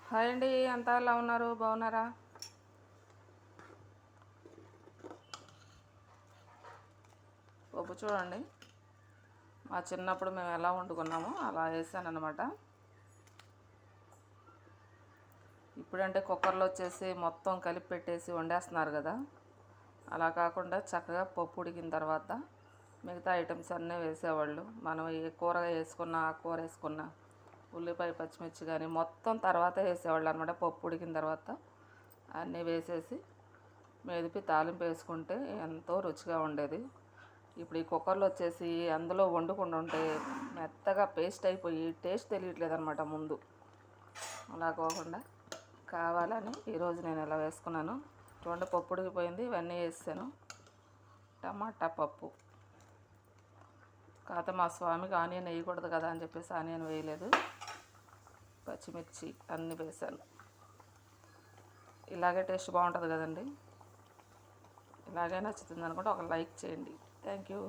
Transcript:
Hi అండి, అంతా ఎలా ఉన్నారు? బాగున్నారా? పప్పు చూడండి, మా చిన్నప్పుడు మేము ఎలా వండుకున్నామో అలా వేసాను అనమాట. ఇప్పుడంటే కుక్కర్లో వచ్చేసి మొత్తం కలిపి పెట్టేసి వండేస్తున్నారు కదా, అలా కాకుండా చక్కగా పప్పు ఉడికిన తర్వాత మిగతా ఐటమ్స్ అన్నీ వేసేవాళ్ళు. మనం ఏ కూర వేసుకున్నా, ఆ కూర వేసుకున్నా, ఉల్లిపాయ పచ్చిమిర్చి కానీ మొత్తం తర్వాత వేసేవాళ్ళు అనమాట. పప్పు ఉడికిన తర్వాత అన్నీ వేసేసి మెదిపి తాలింపు వేసుకుంటే ఎంతో రుచిగా ఉండేది. ఇప్పుడు ఈ కుక్కర్లో వచ్చేసి అందులో వండుకుండా ఉంటే మెత్తగా పేస్ట్ అయిపోయి టేస్ట్ తెలియట్లేదు అనమాట ముందు. అలా కాకుండా కావాలని ఈరోజు నేను ఇలా వేసుకున్నాను. చూడండి, పప్పు ఉడికిపోయింది, ఇవన్నీ వేసాను. టమాటా పప్పు, కాకపోతే మా స్వామికి ఆనియన్ వేయకూడదు కదా అని చెప్పేసి ఆనియన్ వేయలేదు. పచ్చిమిర్చి అన్నీ వేసాను. ఇలాగే టేస్ట్ బాగుంటుంది కదండి. ఇలాగే నచ్చుతుంది అనుకుంటే ఒక లైక్ చేయండి. Thank you.